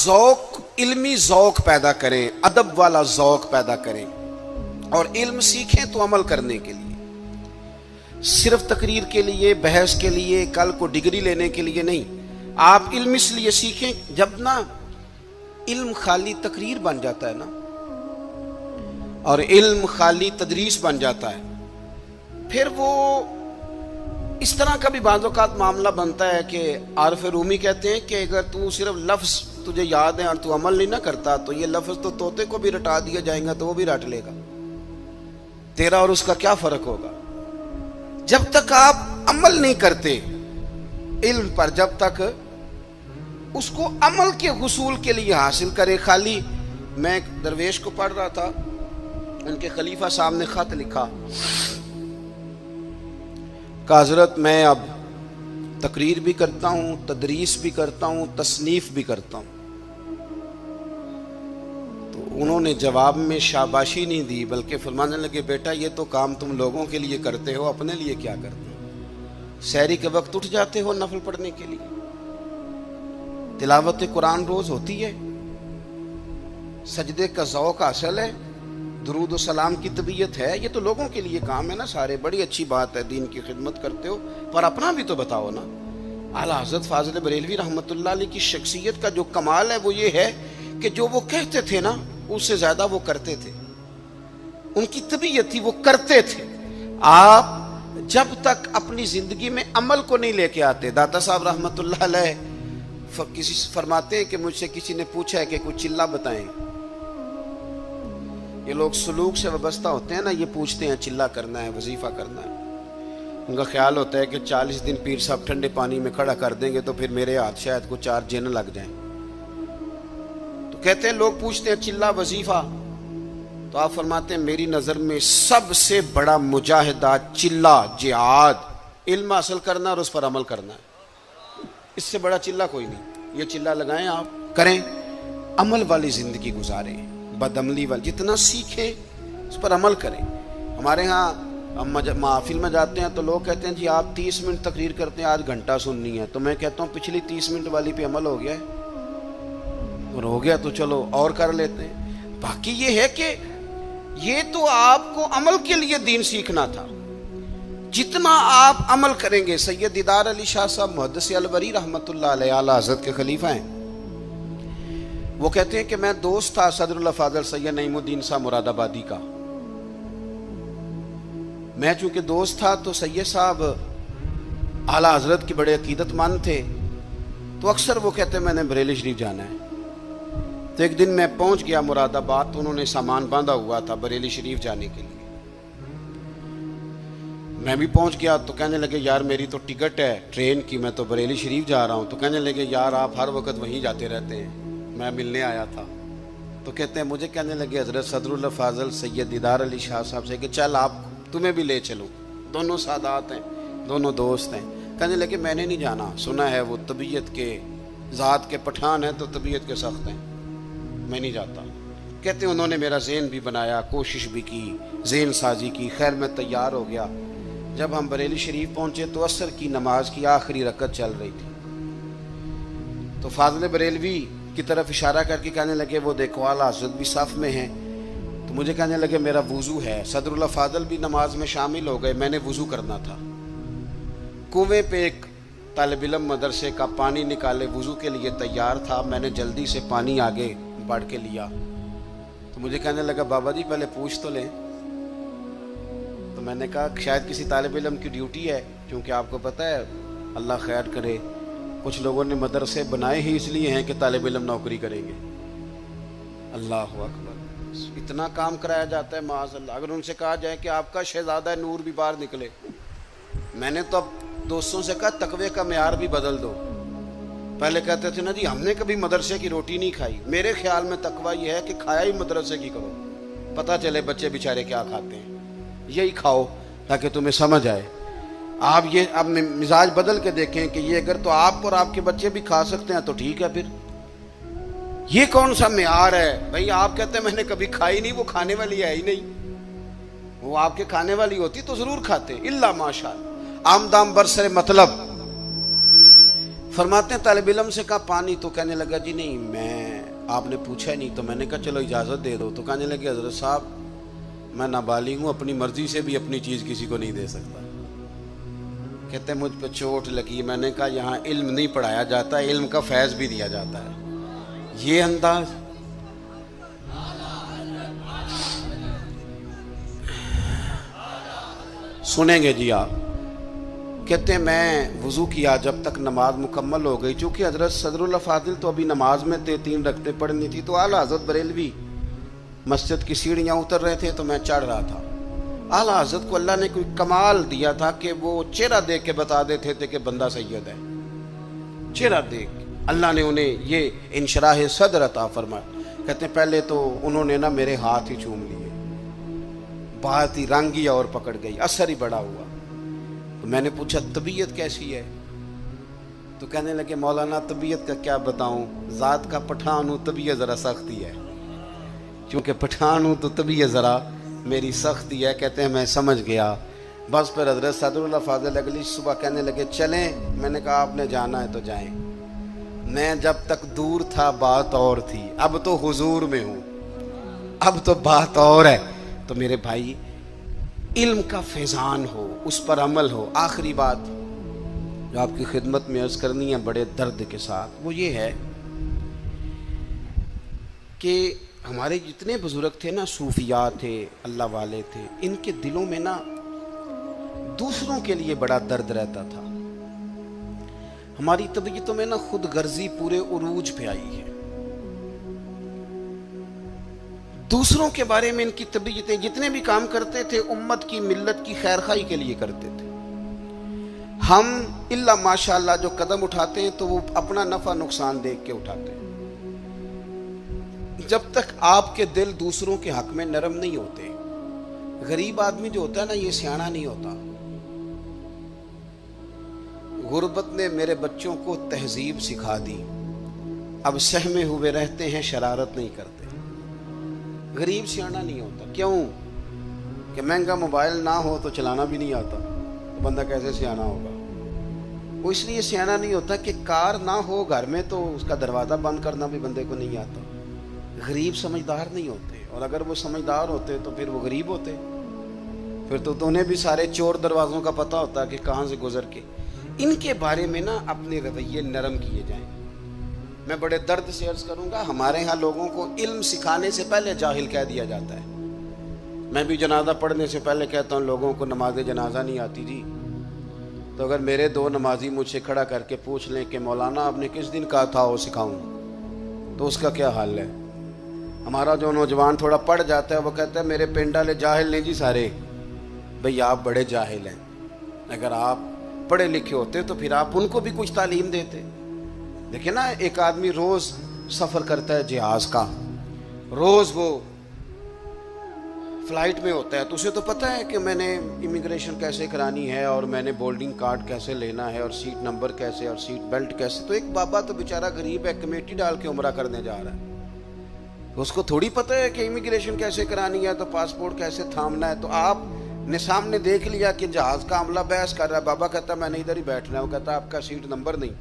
ذوق، علمی ذوق پیدا کریں، ادب والا ذوق پیدا کریں، اور علم سیکھیں تو عمل کرنے کے لیے، صرف تقریر کے لیے، بحث کے لیے، کل کو ڈگری لینے کے لیے نہیں۔ آپ علم اس لیے سیکھیں، جب نا علم خالی تقریر بن جاتا ہے نا، اور علم خالی تدریس بن جاتا ہے، پھر وہ اس طرح کا بھی بعض اوقات معاملہ بنتا ہے کہ عارف رومی کہتے ہیں کہ اگر تو صرف لفظ تجھے یاد ہے اور تو عمل نہیں نہ کرتا تو یہ لفظ تو طوطے کو بھی رٹا دیا جائے گا تو وہ بھی رٹ لے گا، تیرا اور اس کا کیا فرق ہوگا؟ جب تک آپ عمل نہیں کرتے علم پر، جب تک اس کو عمل کے حصول کے لیے حاصل کرے۔ خالی میں ایک درویش کو پڑھ رہا تھا، ان کے خلیفہ صاحب نے خط لکھا کہ حضرت میں اب تقریر بھی کرتا ہوں، تدریس بھی کرتا ہوں، تصنیف بھی کرتا ہوں۔ تو انہوں نے جواب میں شاباشی نہیں دی، بلکہ فرمانے لگے بیٹا یہ تو کام تم لوگوں کے لیے کرتے ہو، اپنے لیے کیا کرتے ہو؟ سحری کے وقت اٹھ جاتے ہو نفل پڑھنے کے لیے، تلاوت قرآن روز ہوتی ہے، سجدے کا ذوق حاصل ہے، درود و سلام کی طبیعت ہے، یہ تو لوگوں کے لیے کام ہے نا سارے۔ بڑی اچھی بات ہے، دین کی خدمت کرتے ہو، پر اپنا بھی تو بتاؤ نا۔ اعلیٰ حضرت فاضل بریلوی رحمۃ اللہ علیہ کی شخصیت کا جو کمال ہے وہ یہ ہے کہ جو وہ کہتے تھے نا اس سے زیادہ وہ کرتے تھے، ان کی طبیعت تھی وہ کرتے تھے۔ آپ جب تک اپنی زندگی میں عمل کو نہیں لے کے آتے، داتا صاحب رحمۃ اللہ علیہ کسی فرماتے ہیں کہ مجھ سے کسی نے پوچھا ہے کہ کوئی چلہ بتائیں۔ یہ لوگ سلوک سے وابستہ ہوتے ہیں نا، یہ پوچھتے ہیں چلہ کرنا ہے، وظیفہ کرنا ہے، ان کا خیال ہوتا ہے کہ 40 دن پیر صاحب ٹھنڈے پانی میں کھڑا کر دیں گے تو پھر میرے ہاتھ شاید کو 4 جن لگ جائیں۔ تو کہتے ہیں لوگ پوچھتے ہیں چلہ وظیفہ، تو آپ فرماتے ہیں میری نظر میں سب سے بڑا مجاہدہ چلہ جہاد علم حاصل کرنا اور اس پر عمل کرنا ہے، اس سے بڑا چلہ کوئی نہیں۔ یہ چلہ لگائیں، آپ کریں، عمل والی زندگی گزاریں، بدعملی والی، جتنا سیکھیں اس پر عمل کریں۔ ہمارے ہاں ہم محافل میں جاتے ہیں تو لوگ کہتے ہیں جی آپ 30 منٹ تقریر کرتے ہیں، 1 گھنٹہ سننی ہے، تو میں کہتا ہوں پچھلی 30 منٹ والی پہ عمل ہو گیا ہے، اور ہو گیا تو چلو اور کر لیتے ہیں۔ باقی یہ ہے کہ یہ تو آپ کو عمل کے لیے دین سیکھنا تھا، جتنا آپ عمل کریں گے۔ سید دیدار علی شاہ صاحب محدث الوری رحمۃ اللہ علیہ اعلیٰ حضرت کے خلیفہ ہیں، وہ کہتے ہیں کہ میں دوست تھا صدر اللہ فاضل سید نعیم الدین صاحب مراد آبادی کا، میں چونکہ دوست تھا تو سید صاحب اعلیٰ حضرت کی بڑے عقیدت مند تھے، تو اکثر وہ کہتے ہیں میں نے بریلی شریف جانا ہے۔ تو ایک دن میں پہنچ گیا مراد آباد، تو انہوں نے سامان باندھا ہوا تھا بریلی شریف جانے کے لیے، میں بھی پہنچ گیا، تو کہنے لگے یار میری تو ٹکٹ ہے ٹرین کی، میں تو بریلی شریف جا رہا ہوں۔ تو کہنے لگے یار آپ ہر وقت وہیں جاتے رہتے ہیں، میں ملنے آیا تھا۔ تو کہتے ہیں مجھے کہنے لگے حضرت صدر اللہ فاضل سید دیدار علی شاہ صاحب سے کہ چل آپ تمہیں بھی لے چلو، دونوں سادات ہیں، دونوں دوست ہیں۔ کہنے لگے میں نے نہیں جانا، سنا ہے وہ طبیعت کے ذات کے پٹھان ہیں تو طبیعت کے سخت ہیں، میں نہیں جاتا۔ کہتے ہیں انہوں نے میرا ذہن بھی بنایا، کوشش بھی کی، ذہن سازی کی، خیر میں تیار ہو گیا۔ جب ہم بریلی شریف پہنچے تو عصر کی نماز کی آخری رکعت چل رہی تھی، تو فاضل بریلوی کی طرف اشارہ کر کے کہنے لگے وہ دیکھو اعلیٰ حضرت بھی صف میں ہیں۔ تو مجھے کہنے لگے میرا وضو ہے، صدر اللہ فاضل بھی نماز میں شامل ہو گئے، میں نے وضو کرنا تھا۔ کنویں پہ ایک طالب علم مدرسے کا پانی نکالے وضو کے لیے تیار تھا، میں نے جلدی سے پانی آگے بڑھ کے لیا، تو مجھے کہنے لگا بابا جی پہلے پوچھ تو لیں۔ تو میں نے کہا شاید کسی طالب علم کی ڈیوٹی ہے، کیونکہ آپ کو پتہ ہے اللہ خیر کرے کچھ لوگوں نے مدرسے بنائے ہی اس لیے ہیں کہ طالب علم نوکری کریں گے۔ اللہ اکبر، اتنا کام کرایا جاتا ہے معاذ اللہ۔ اگر ان سے کہا جائے کہ آپ کا شہزادہ نور بھی باہر نکلے، میں نے تو اب دوستوں سے کہا تقوی کا معیار بھی بدل دو۔ پہلے کہتے تھے نا جی ہم نے کبھی مدرسے کی روٹی نہیں کھائی، میرے خیال میں تقوی یہ ہے کہ کھایا ہی مدرسے کی کرو، پتہ چلے بچے بیچارے کیا کھاتے ہیں، یہی کھاؤ تاکہ تمہیں سمجھ آئے۔ آپ یہ اب مزاج بدل کے دیکھیں کہ یہ اگر تو آپ اور آپ کے بچے بھی کھا سکتے ہیں تو ٹھیک ہے، پھر یہ کون سا معیار ہے بھائی؟ آپ کہتے ہیں میں نے کبھی کھائی نہیں، وہ کھانے والی ہے ہی نہیں، وہ آپ کے کھانے والی ہوتی تو ضرور کھاتے، الا ماشاء اللہ، آمدام برسر مطلب۔ فرماتے ہیں طالب علم سے کہا پانی، تو کہنے لگا جی نہیں میں آپ نے پوچھا ہی نہیں. تو میں نے کہا چلو اجازت دے دو. تو کہنے لگے حضرت صاحب میں نابالغ ہوں, اپنی مرضی سے بھی اپنی چیز کسی کو نہیں دے سکتا. کہتے ہیں مجھ پہ چوٹ لگی. میں نے کہا یہاں علم نہیں پڑھایا جاتا, علم کا فیض بھی دیا جاتا ہے. یہ انداز سنیں گے جی آپ. کہتے ہیں میں وضو کیا جب تک نماز مکمل ہو گئی. چونکہ حضرت صدر اللہ فاضل تو ابھی نماز میں تھے, 3 رکعتیں پڑھنی تھی. تو اعلیٰ حضرت بریلوی مسجد کی سیڑھیاں اتر رہے تھے تو میں چڑھ رہا تھا. اعلیٰ حضرت کو اللہ نے کوئی کمال دیا تھا کہ وہ چہرہ دیکھ کے بتا دیتے تھے کہ بندہ سید ہے. چہرہ دیکھ اللہ نے انہیں یہ انشراح صدر عطا فرمایا. کہتے ہیں پہلے تو انہوں نے نا میرے ہاتھ ہی چوم لیے, بات ہی رنگ ہی اور پکڑ گئی, اثر ہی بڑا ہوا. تو میں نے پوچھا طبیعت کیسی ہے؟ تو کہنے لگے مولانا طبیعت کا کیا بتاؤں, ذات کا پٹھان ہوں, طبیعت ذرا سختی ہے. کیونکہ پٹھان ہوں تو طبیعت ذرا میری سختی ہے. کہتے ہیں میں سمجھ گیا. بس پھر حضرت صدر اللہ فاضل اگلی صبح کہنے لگے چلیں. میں نے کہا آپ نے جانا ہے تو جائیں. میں جب تک دور تھا بات اور تھی, اب تو حضور میں ہوں, اب تو بات اور ہے. تو میرے بھائی علم کا فیضان ہو, اس پر عمل ہو. آخری بات جو آپ کی خدمت میں عرض کرنی ہے بڑے درد کے ساتھ, وہ یہ ہے کہ ہمارے جتنے بزرگ تھے نا, صوفیاء تھے, اللہ والے تھے, ان کے دلوں میں نا دوسروں کے لیے بڑا درد رہتا تھا. ہماری طبیعتوں میں نا خود غرضی پورے عروج پہ آئی ہے. دوسروں کے بارے میں ان کی طبیعتیں, جتنے بھی کام کرتے تھے امت کی ملت کی خیر خواہی کے لیے کرتے تھے. ہم الا ماشاءاللہ جو قدم اٹھاتے ہیں تو وہ اپنا نفع نقصان دیکھ کے اٹھاتے ہیں. جب تک آپ کے دل دوسروں کے حق میں نرم نہیں ہوتے, غریب آدمی جو ہوتا ہے نا یہ سیاںا نہیں ہوتا. غربت نے میرے بچوں کو تہذیب سکھا دی, اب سہمے ہوئے رہتے ہیں, شرارت نہیں کرتے. غریب سیاںا نہیں ہوتا. کیوں؟ کہ مہنگا موبائل نہ ہو تو چلانا بھی نہیں آتا, تو بندہ کیسے سیاںا ہوگا؟ وہ اس لیے سیاںا نہیں ہوتا کہ کار نہ ہو گھر میں تو اس کا دروازہ بند کرنا بھی بندے کو نہیں آتا. غریب سمجھدار نہیں ہوتے, اور اگر وہ سمجھدار ہوتے تو پھر وہ غریب ہوتے. پھر تو انہیں بھی سارے چور دروازوں کا پتہ ہوتا کہ کہاں سے گزر کے. ان کے بارے میں نا اپنے رویے نرم کیے جائیں. میں بڑے درد سے عرض کروں گا, ہمارے ہاں لوگوں کو علم سکھانے سے پہلے جاہل کہہ دیا جاتا ہے. میں بھی جنازہ پڑھنے سے پہلے کہتا ہوں لوگوں کو نماز جنازہ نہیں آتی جی. تو اگر میرے 2 نمازی مجھ سے کھڑا کر کے پوچھ لیں کہ مولانا آپ نے کس دن کہا تھا وہ سکھاؤں, تو اس کا کیا حال ہے؟ ہمارا جو نوجوان تھوڑا پڑھ جاتا ہے وہ کہتا ہے میرے پنڈ والے جاہل نہیں جی سارے. بھئی آپ بڑے جاہل ہیں. اگر آپ پڑھے لکھے ہوتے تو پھر آپ ان کو بھی کچھ تعلیم دیتے. دیکھیں نا, ایک آدمی روز سفر کرتا ہے جہاز کا, روز وہ فلائٹ میں ہوتا ہے, تو اسے تو پتہ ہے کہ میں نے امیگریشن کیسے کرانی ہے, اور میں نے بورڈنگ کارڈ کیسے لینا ہے, اور سیٹ نمبر کیسے, اور سیٹ بیلٹ کیسے. تو ایک بابا تو بیچارہ غریب ہے, کمیٹی ڈال کے عمرہ کرنے جا رہا ہے. اس کو تھوڑی پتہ ہے کہ امیگریشن کیسے کرانی ہے, تو پاسپورٹ کیسے تھامنا ہے. تو آپ نے سامنے دیکھ لیا کہ جہاز کا عملہ بحث کر رہا ہے. بابا کہتا ہے میں نے ادھر ہی بیٹھنا ہے. وہ کہتا ہے آپ کا سیٹ نمبر نہیں.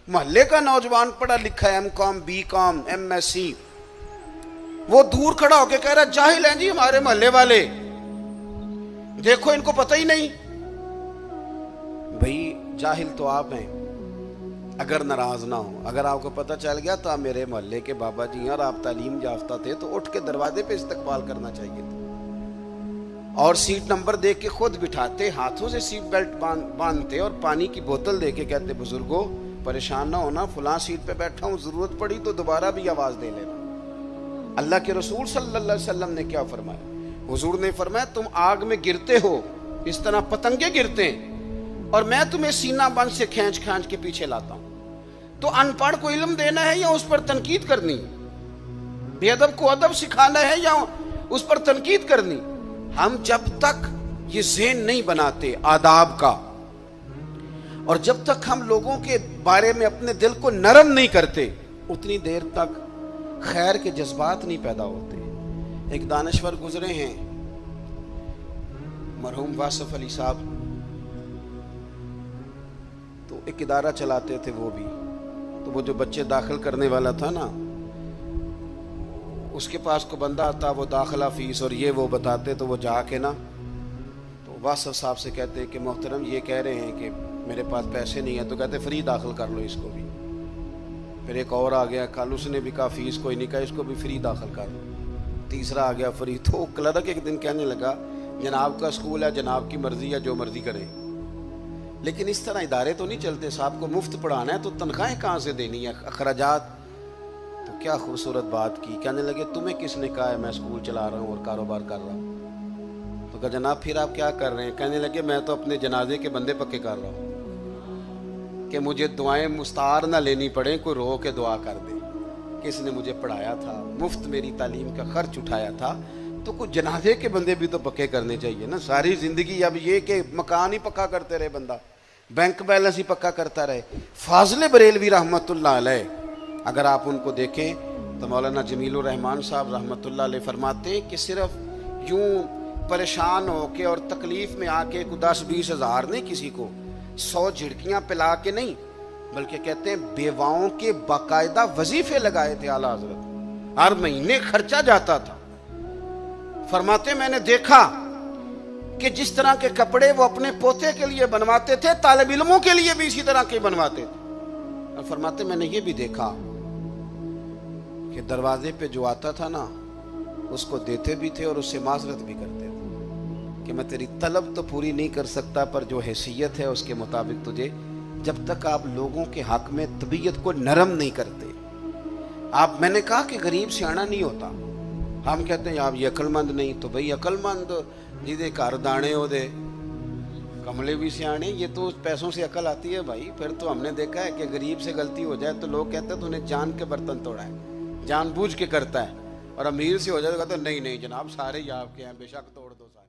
محلے کا نوجوان پڑھا لکھا ہے, M.Com, B.Com, M.Sc, وہ دور کھڑا ہو کے کہہ رہا ہے جاہل ہیں جی ہمارے محلے والے, دیکھو ان کو پتہ ہی نہیں. بھئی جاہل تو آپ ہیں اگر ناراض نہ ہو. اگر آپ کو پتہ چل گیا تو آپ میرے محلے کے بابا جی ہیں اور آپ تعلیم یافتہ تھے, تو اٹھ کے دروازے پہ استقبال کرنا چاہیے تھا, اور سیٹ نمبر دیکھ کے خود بٹھاتے, ہاتھوں سے سیٹ بیلٹ باندھتے, اور پانی کی بوتل دے کے کہتے بزرگوں پریشان نہ ہونا, فلاں سیٹ پہ بیٹھا ہوں, ضرورت پڑی تو دوبارہ بھی آواز دے لینا. اللہ کے رسول صلی اللہ علیہ وسلم نے کیا فرمایا؟ حضور نے فرمایا تم آگ میں گرتے ہو اس طرح پتنگے گرتے ہیں, اور میں تمہیں سینہ بند سے کھینچ کھینچ کے پیچھے لاتا ہوں. تو ان پڑھ کو علم دینا ہے یا اس پر تنقید کرنی؟ بے ادب کو ادب سکھانا ہے یا اس پر تنقید کرنی؟ ہم جب تک یہ ذہن نہیں بناتے آداب کا, اور جب تک ہم لوگوں کے بارے میں اپنے دل کو نرم نہیں کرتے, اتنی دیر تک خیر کے جذبات نہیں پیدا ہوتے. ایک دانشور گزرے ہیں مرحوم واصف علی صاحب, تو ایک ادارہ چلاتے تھے وہ بھی. تو وہ جو بچے داخل کرنے والا تھا نا, اس کے پاس کو بندہ آتا، وہ داخلہ فیس اور یہ وہ بتاتے، تو وہ جا کے نا تو واسف صاحب سے کہتے کہ محترم یہ کہہ رہے ہیں کہ میرے پاس پیسے نہیں ہیں، تو کہتے فری داخل کر لو اس کو بھی۔ پھر ایک اور آ گیا، کل اس نے بھی کہا فیس کوئی نہیں، کہا اس کو بھی فری داخل کر لو۔ تیسرا آ گیا فری۔ تو کلرک ایک دن کہنے لگا جناب کا اسکول ہے، جناب کی مرضی ہے، جو مرضی کریں، لیکن اس طرح ادارے تو نہیں چلتے، صاحب کو مفت پڑھانا ہے تو تنخواہیں کہاں سے دینی ہے، اخراجات۔ تو کیا خوبصورت بات کی، کہنے لگے تمہیں کس نے کہا ہے میں اسکول چلا رہا ہوں اور کاروبار کر رہا ہوں؟ تو کہا جناب پھر آپ کیا کر رہے ہیں؟ کہنے لگے میں تو اپنے جنازے کے بندے پکے کر رہا ہوں کہ مجھے دعائیں مستعار نہ لینی پڑیں، کوئی رو کے دعا کر دے۔ کس نے مجھے پڑھایا تھا، مفت میری تعلیم کا خرچ اٹھایا تھا، تو کچھ جنازے کے بندے بھی تو پکے کرنے چاہیے نا۔ ساری زندگی اب یہ کہ مکان ہی پکا کرتے رہے بندہ، بینک بیلنس ہی پکا کرتا رہے۔ فاضل بریلوی رحمۃ اللہ علیہ اگر آپ ان کو دیکھیں تو مولانا جمیل الرحمان صاحب رحمۃ اللہ علیہ فرماتے ہیں کہ صرف یوں پریشان ہو کے اور تکلیف میں آ کے 10-20 ہزار نہیں، کسی کو 100 جھڑکیاں پلا کے نہیں، بلکہ کہتے ہیں بیواؤں کے باقاعدہ وظیفے لگائے تھے اعلیٰ حضرت، ہر مہینے خرچہ جاتا تھا۔ فرماتے میں نے دیکھا کہ جس طرح کے کپڑے وہ اپنے پوتے کے لیے بنواتے تھے، طالب علموں کے لیے بھی اسی طرح کے بنواتے تھے۔ اور فرماتے میں نے یہ بھی دیکھا کہ دروازے پہ جو آتا تھا نا اس کو دیتے بھی تھے اور اس سے معذرت بھی کرتے تھے کہ میں تیری طلب تو پوری نہیں کر سکتا، پر جو حیثیت ہے اس کے مطابق تجھے، جب تک آپ لوگوں کے حق میں طبیعت کو نرم نہیں کرتے۔ آپ، میں نے کہا کہ غریب سیانا نہیں ہوتا، ہم کہتے ہیں آپ یہ عقل مند نہیں، تو بھئی عقل مند جیدے گھر دانے ہو دے کملے بھی سیانے، یہ تو پیسوں سے عقل آتی ہے بھائی۔ پھر تو ہم نے دیکھا ہے کہ غریب سے غلطی ہو جائے تو لوگ کہتے ہیں تو انہیں جان کے برتن توڑا ہے، جان بوجھ کے کرتا ہے، اور امیر سے ہو جائے تو کہتے ہیں نہیں نہیں جناب سارے ہی آپ کے ہیں، بے شک توڑ دو سارے۔